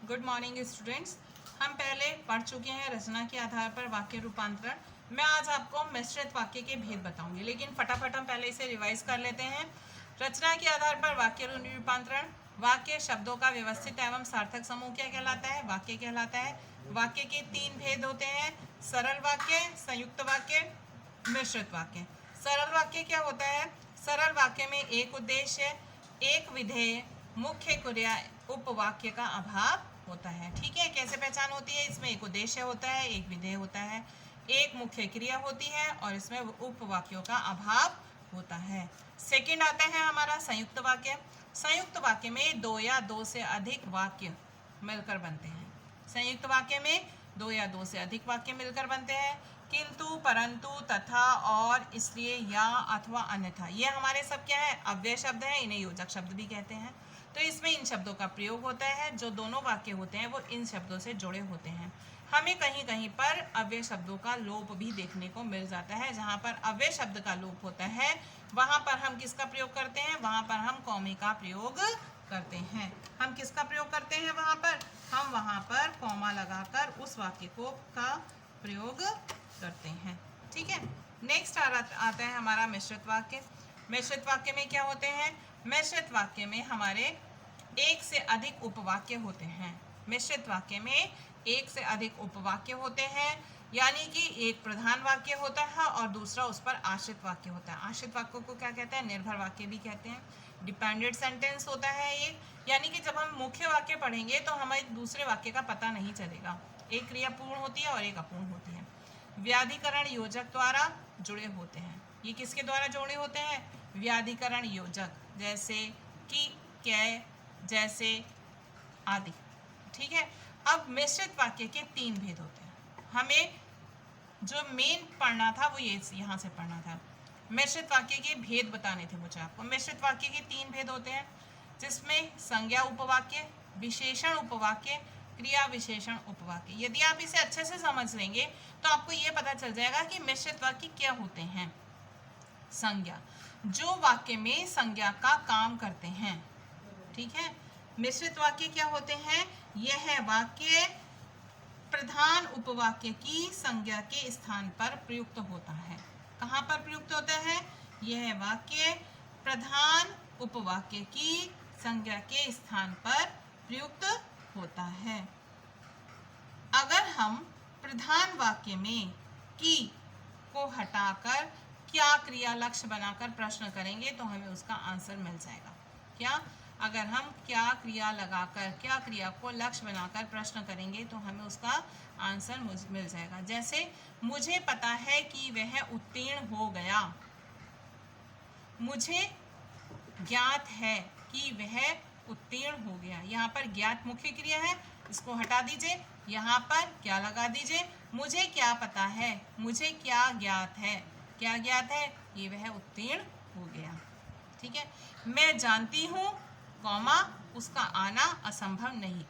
Good morning students. हम पहले पढ़ चुके हैं रचना के आधार पर वाक्य रूपांतरण। मैं आज आपको मिश्रित वाक्य के भेद बताऊंगी, लेकिन फटाफट हम पहले इसे रिवाइज कर लेते हैं। रचना के आधार पर वाक्य रूपांतरण। वाक्य शब्दों का व्यवस्थित एवं सार्थक समूह क्या कहलाता है? वाक्य कहलाता है। वाक्य के तीन भेद होते हैं: सरल वाक्य, संयुक्त वाक्य, मिश्रित वाक्य। सरल वाक्य क्या होता है? सरल वाक्य में एक उद्देश्य, एक विधेय, मुख्य क्रिया, उपवाक्य का अभाव होता है। ठीक है, कैसे पहचान होती है? इसमें एक उद्देश्य होता है, एक विधेय होता है, एक मुख्य क्रिया होती है और इसमें उपवाक्यों का अभाव होता है। सेकंड आता है हमारा संयुक्त वाक्य। संयुक्त वाक्य में दो या दो से अधिक वाक्य मिलकर बनते हैं। संयुक्त वाक्य में दो या दो से अधिक वाक्य मिलकर बनते हैं। किंतु, परंतु, तथा, और, इसलिए, या, अथवा, अन्यथा, ये हमारे सब क्या है? अव्यय शब्द हैं। इन्हें योजक शब्द भी कहते हैं। तो इसमें इन शब्दों का प्रयोग होता है। जो दोनों वाक्य होते हैं वो इन शब्दों से जुड़े होते हैं। हमें कहीं कहीं पर अव्यय शब्दों का लोप भी देखने को मिल जाता है। जहाँ पर अव्यय शब्द का लोप होता है वहाँ पर हम किसका प्रयोग करते हैं? वहाँ पर हम कॉमे का प्रयोग करते हैं। हम किसका प्रयोग करते हैं? हम वहाँ पर कॉमा लगाकर उस वाक्य को का प्रयोग करते हैं। ठीक है। नेक्स्ट आता है हमारा मिश्रित वाक्य। मिश्रित वाक्य में क्या होते हैं? मिश्रित वाक्य में हमारे एक से अधिक उपवाक्य होते हैं। मिश्रित वाक्य में एक से अधिक उपवाक्य होते हैं, यानी कि एक प्रधान वाक्य होता है और दूसरा उस पर आश्रित वाक्य होता है। आश्रित वाक्य को क्या कहते हैं? निर्भर वाक्य भी कहते हैं। डिपेंडेंट सेंटेंस होता है एक, यानी कि जब हम मुख्य वाक्य पढ़ेंगे तो हमें दूसरे वाक्य का पता नहीं चलेगा। एक क्रिया पूर्ण होती है और एक अपूर्ण होती है। व्याधिकरण योजक द्वारा जुड़े होते हैं। ये किसके द्वारा जुड़े होते हैं? व्याधिकरण योजक, जैसे कि, कै, जैसे, आदि। ठीक है। अब मिश्रित वाक्य के तीन भेद होते हैं। हमें जो मेन पढ़ना था वो ये यहाँ से पढ़ना था। मिश्रित वाक्य के भेद बताने थे मुझे आपको। मिश्रित वाक्य के तीन भेद होते हैं, जिसमें संज्ञा उपवाक्य, विशेषण उपवाक्य, क्रिया विशेषण उपवाक्य। यदि आप इसे अच्छे से समझ लेंगे तो आपको ये पता चल जाएगा कि मिश्रित वाक्य क्या होते हैं। संज्ञा, जो वाक्य में संज्ञा का काम करते हैं। ठीक है। मिश्रित वाक्य क्या होते हैं? यह वाक्य प्रधान उपवाक्य की संज्ञा के स्थान पर प्रयुक्त होता है। कहाँ पर प्रयुक्त होता है? यह वाक्य प्रधान उपवाक्य की संज्ञा के स्थान पर प्रयुक्त होता है। अगर हम प्रधान वाक्य में की को हटाकर क्या क्रिया लक्ष्य बनाकर प्रश्न करेंगे तो हमें उसका आंसर मिल जाएगा। क्या? अगर हम क्या क्रिया लगाकर, क्या क्रिया को लक्ष्य बनाकर प्रश्न करेंगे तो हमें उसका आंसर मिल जाएगा। जैसे, मुझे पता है कि वह उत्तीर्ण हो गया। मुझे ज्ञात है कि वह उत्तीर्ण हो गया। यहाँ पर ज्ञात मुख्य क्रिया है, इसको हटा दीजिए। यहाँ पर क्या लगा दीजिए? मुझे क्या पता है, मुझे क्या ज्ञात है। क्या ज्ञात है? ये वह उत्तीर्ण हो गया। ठीक है। मैं जानती हूँ, कॉमा, उसका आना असंभव नहीं,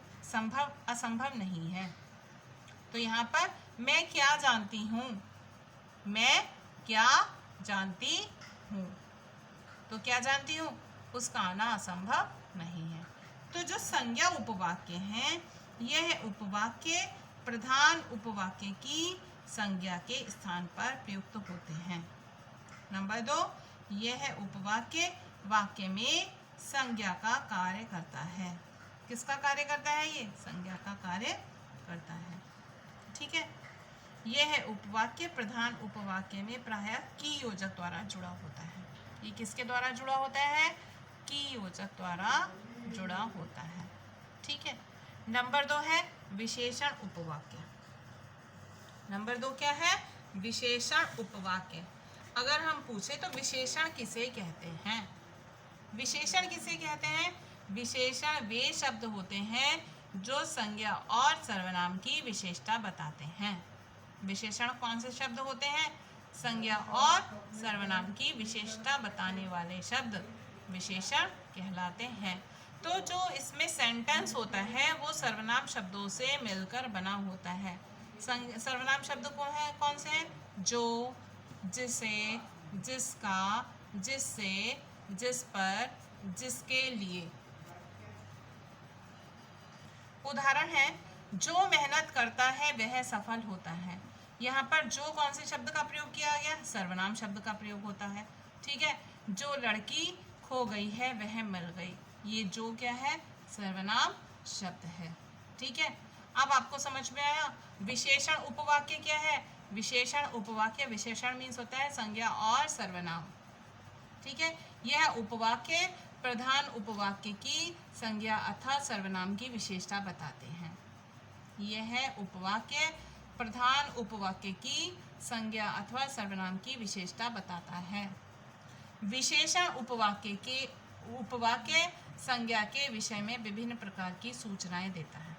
असंभव नहीं है। तो यहाँ पर मैं क्या जानती हूँ, मैं क्या जानती हूँ, तो क्या जानती हूँ, उसका आना असंभव नहीं है। तो जो संज्ञा उपवाक्य हैं, यह उपवाक्य प्रधान उपवाक्य की संज्ञा के स्थान पर प्रयुक्त होते हैं। नंबर 2, यह उपवाक्य वाक्य में संज्ञा का कार्य करता है। किसका कार्य करता है? ये संज्ञा का कार्य करता है। ठीक है। यह उपवाक्य प्रधान उपवाक्य में प्रायः की योजक द्वारा जुड़ा होता है। ये किसके द्वारा जुड़ा होता है? की योजक द्वारा जुड़ा होता है। ठीक है। नंबर 2 है विशेषण उपवाक्य। नंबर 2 क्या है? विशेषण उपवाक्य। अगर हम पूछे तो विशेषण किसे कहते हैं? विशेषण किसे कहते हैं? विशेषण वे शब्द होते हैं जो संज्ञा और सर्वनाम की विशेषता बताते हैं। विशेषण कौन से शब्द होते हैं? संज्ञा और सर्वनाम की विशेषता बताने वाले शब्द विशेषण कहलाते हैं। तो जो इसमें सेंटेंस होता है वो सर्वनाम शब्दों से मिलकर बना होता है। सर्वनाम शब्द कौन से हैं? जो, जिसे, जिसका, जिससे, जिस पर, जिसके लिए। उदाहरण है, जो मेहनत करता है वह सफल होता है। यहाँ पर जो कौन से शब्द का प्रयोग किया गया? सर्वनाम शब्द का प्रयोग होता है। ठीक है, जो लड़की खो गई है वह मिल गई, ये जो क्या है? सर्वनाम शब्द है। ठीक है, अब आपको समझ में आया। विशेषण उपवाक्य क्या है? विशेषण उपवाक्य, विशेषण मीन्स होता है संज्ञा और सर्वनाम। ठीक है, यह उपवाक्य प्रधान उपवाक्य की संज्ञा अथवा सर्वनाम की विशेषता बताते हैं। यह उपवाक्य प्रधान उपवाक्य की संज्ञा अथवा सर्वनाम की विशेषता बताता है। विशेषण उपवाक्य संज्ञा के विषय में विभिन्न प्रकार की सूचनाएं देता है।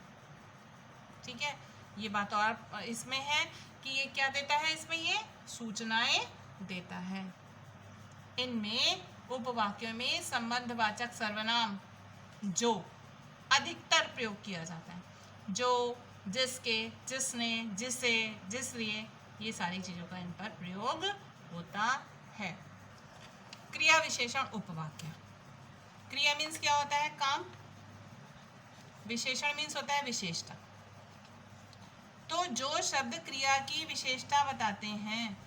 ठीक है, ये बात और इसमें है कि ये क्या देता है? इसमें ये सूचनाएं देता है। इनमें उपवाक्यों में संबंधवाचक सर्वनाम जो अधिकतर प्रयोग किया जाता है, जो, जिसके, जिसने, जिसे, जिसलिए, ये सारी चीजों का इन पर प्रयोग होता है। क्रिया विशेषण उपवाक्य। क्रिया मीन्स क्या होता है? काम। विशेषण मीन्स होता है विशेषता। तो जो शब्द क्रिया की विशेषता बताते हैं,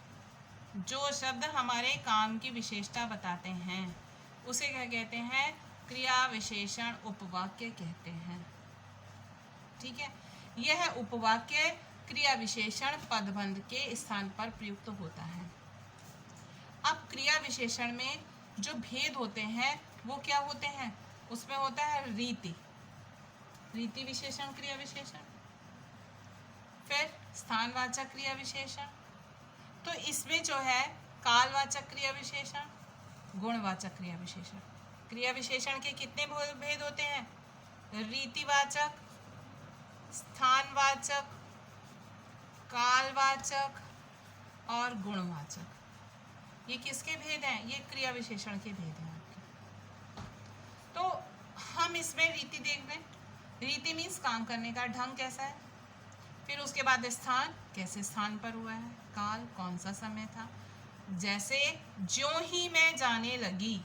जो शब्द हमारे काम की विशेषता बताते हैं, उसे क्या कहते हैं? क्रिया विशेषण उपवाक्य कहते हैं। ठीक है, यह उपवाक्य क्रिया विशेषण पदबंध के स्थान पर प्रयुक्त होता है। अब क्रिया विशेषण में जो भेद होते हैं वो क्या होते हैं? उसमें होता है रीति, रीति विशेषण क्रिया विशेषण, फिर स्थानवाचक क्रिया विशेषण। तो इसमें जो है कालवाचक क्रिया विशेषण, गुणवाचक क्रिया विशेषण। क्रिया विशेषण के कितने भेद होते हैं? रीतिवाचक, स्थानवाचक, कालवाचक और गुणवाचक। ये किसके भेद हैं? ये क्रिया विशेषण के भेद हैं आपके। तो हम इसमें रीति देख लें। रीति मीन्स काम करने का ढंग कैसा है। फिर उसके बाद स्थान, कैसे स्थान पर हुआ है। काल, कौन सा समय था। जैसे ज्यों ही मैं जाने लगी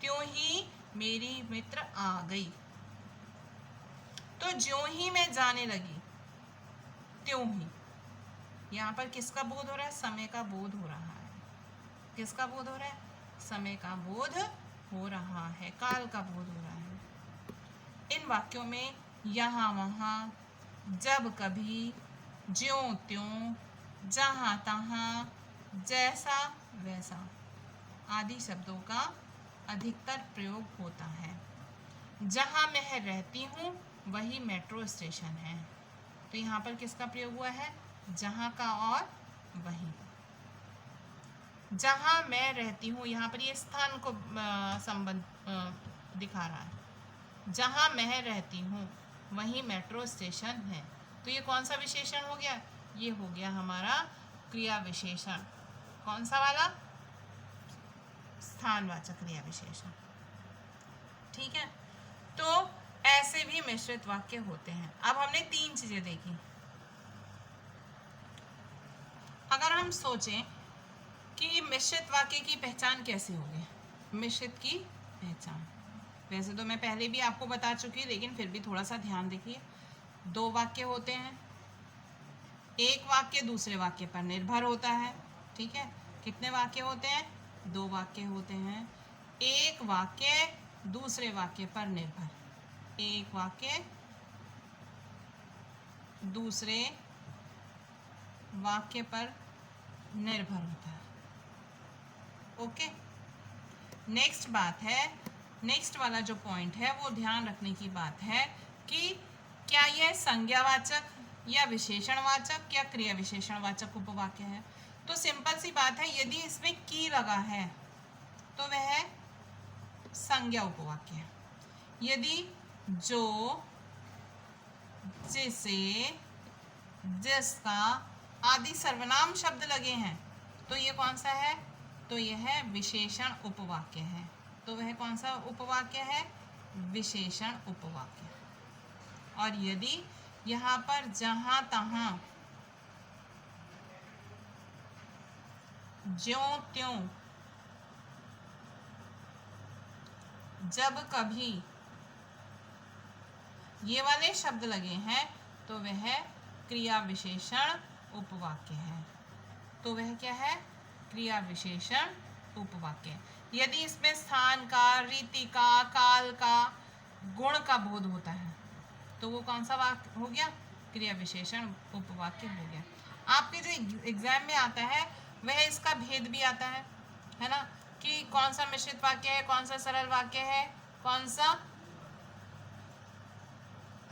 त्यों ही मेरी मित्र आ गई। तो ज्यों ही मैं जाने लगी, त्यों ही, यहाँ पर किसका बोध हो रहा है? समय का बोध हो रहा है। किसका बोध हो रहा है? समय का बोध हो रहा है, काल का बोध हो रहा है। इन वाक्यों में यहाँ वहाँ, जब कभी, ज्यों त्यों, जहाँ तहाँ, जैसा वैसा आदि शब्दों का अधिकतर प्रयोग होता है। जहाँ मैं रहती हूँ वही मेट्रो स्टेशन है। तो यहाँ पर किसका प्रयोग हुआ है? जहाँ का और वही। जहाँ मैं रहती हूँ, यहाँ पर ये स्थान को संबंध दिखा रहा है। जहाँ मैं रहती हूँ वही मेट्रो स्टेशन है। तो ये कौन सा विशेषण हो गया? ये हो गया हमारा क्रिया विशेषण। कौन सा वाला? स्थानवाचक क्रिया विशेषण। ठीक है, तो ऐसे भी मिश्रित वाक्य होते हैं। अब हमने 3 चीजें देखी। अगर हम सोचें कि मिश्रित वाक्य की पहचान कैसे होगी? मिश्रित की पहचान वैसे तो मैं पहले भी आपको बता चुकी हूँ, लेकिन फिर भी थोड़ा सा ध्यान देखिए। 2 वाक्य होते हैं, एक वाक्य दूसरे वाक्य पर निर्भर होता है। ठीक है, कितने वाक्य होते हैं? 2 वाक्य होते हैं। एक वाक्य दूसरे वाक्य पर निर्भर, एक वाक्य दूसरे वाक्य पर निर्भर होता है। ओके, नेक्स्ट बात है, नेक्स्ट वाला जो पॉइंट है वो ध्यान रखने की बात है कि क्या यह संज्ञावाचक या विशेषणवाचक या क्रिया विशेषणवाचक उपवाक्य है। तो सिंपल सी बात है, यदि इसमें की लगा है तो वह संज्ञा उपवाक्य है। यदि जो, जिसे, जिसका आदि सर्वनाम शब्द लगे हैं तो ये कौन सा है? तो यह विशेषण उपवाक्य है। तो वह कौन सा उपवाक्य है? विशेषण उपवाक्य। और यदि यहाँ पर जहाँ तहाँ, ज्यों त्यों, जब कभी, ये वाले शब्द लगे हैं तो वह क्रिया विशेषण उपवाक्य है। तो वह क्या है? क्रिया विशेषण उपवाक्य। यदि इसमें स्थान का, रीति का, काल का, गुण का बोध होता है तो वो कौन सा वाक्य हो गया? क्रिया विशेषण उपवाक्य हो गया। आपके जो एग्जाम में आता है वह इसका भेद भी आता है ना, कि कौन सा मिश्रित वाक्य है, कौन सा सरल वाक्य है, कौन सा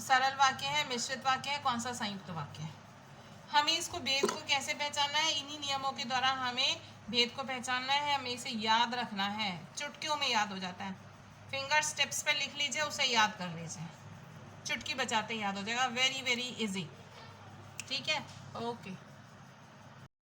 सरल वाक्य है, मिश्रित वाक्य है, कौन सा संयुक्त वाक्य है। हमें इसको भेद को कैसे पहचानना है? इन्हीं नियमों के द्वारा हमें भेद को पहचानना है, हमें इसे याद रखना है। चुटकियों में याद हो जाता है। फिंगर स्टेप्स पे लिख लीजिए, उसे याद कर लीजिए, चुटकी बजाते याद हो जाएगा। Very very easy. ठीक है, ओके।